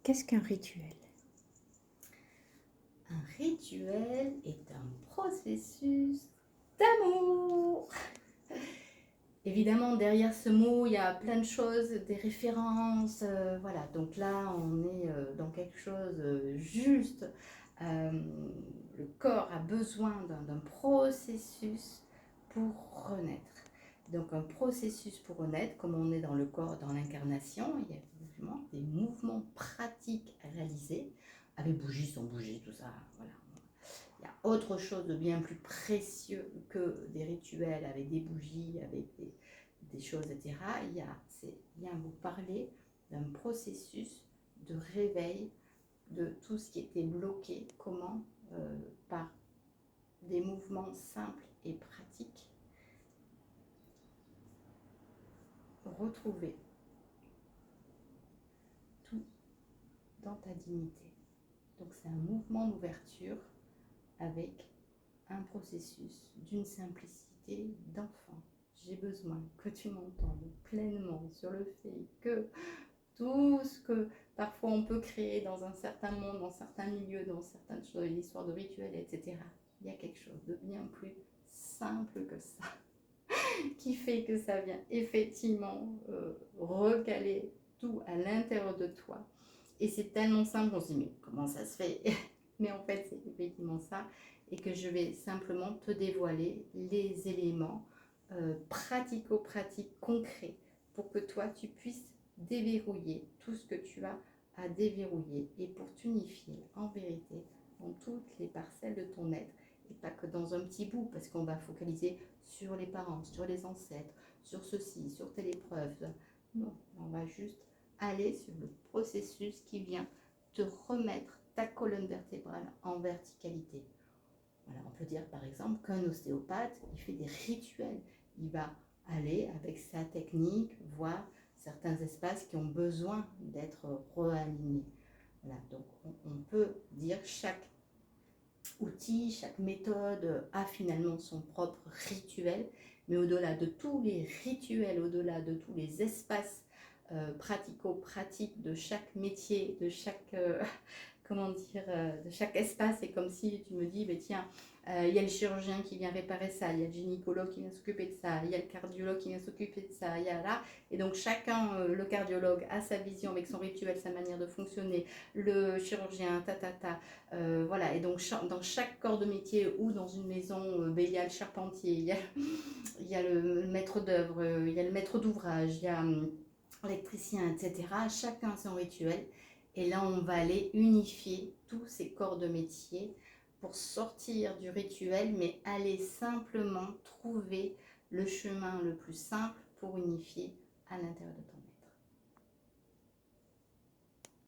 Qu'est-ce qu'un rituel? Un rituel est un processus d'amour. Évidemment, derrière ce mot, il y a plein de choses, des références, voilà. Donc là, on est dans quelque chose juste. Euh, le corps a besoin d'un processus pour renaître. Donc un processus pour renaître, comme on est dans le corps, dans l'incarnation, il y a évidemment des mouvements pratiques à réaliser, avec bougie, sans bougie, tout ça, voilà. Il y a autre chose de bien plus précieux que des rituels avec des bougies, avec des choses, etc. C'est bien vous parler d'un processus de réveil de tout ce qui était bloqué. Comment par des mouvements simples et pratiques, retrouver tout dans ta dignité. Donc c'est un mouvement d'ouverture avec un processus d'une simplicité d'enfant. J'ai besoin que tu m'entendes pleinement sur le fait que tout ce que parfois on peut créer dans un certain monde, dans certains milieux, dans certaines choses, l'histoire de rituels, etc. Il y a quelque chose de bien plus simple que ça, qui fait que ça vient effectivement recaler tout à l'intérieur de toi. Et c'est tellement simple, on se dit mais comment ça se fait? Mais en fait c'est effectivement ça, et que je vais simplement te dévoiler les éléments pratico-pratiques concrets pour que toi tu puisses déverrouiller tout ce que tu as à déverrouiller et pour t'unifier en vérité dans toutes les parcelles de ton être et pas que dans un petit bout, parce qu'on va focaliser sur les parents, sur les ancêtres, sur ceci, sur telle épreuve. Non, on va juste aller sur le processus qui vient te remettre ta colonne vertébrale en verticalité. Voilà, on peut dire par exemple qu'un ostéopathe, il fait des rituels. Il va aller avec sa technique, voir certains espaces qui ont besoin d'être réalignés. Voilà, donc on peut dire chaque outil, chaque méthode a finalement son propre rituel, mais au-delà de tous les rituels, au-delà de tous les espaces pratico-pratiques de chaque métier, de chaque comment dire, de chaque espace, c'est comme si tu me dis, ben tiens, il y a le chirurgien qui vient réparer ça, il y a le gynécologue qui vient s'occuper de ça, il y a le cardiologue qui vient s'occuper de ça, il y a là, et donc chacun, le cardiologue a sa vision avec son rituel, sa manière de fonctionner, le chirurgien, voilà, et donc dans chaque corps de métier ou dans une maison, ben, il y a le charpentier, il y a le maître d'œuvre, il y a le maître d'ouvrage, il y a l'électricien, etc. Chacun son rituel. Et là, on va aller unifier tous ces corps de métier pour sortir du rituel, mais aller simplement trouver le chemin le plus simple pour unifier à l'intérieur de ton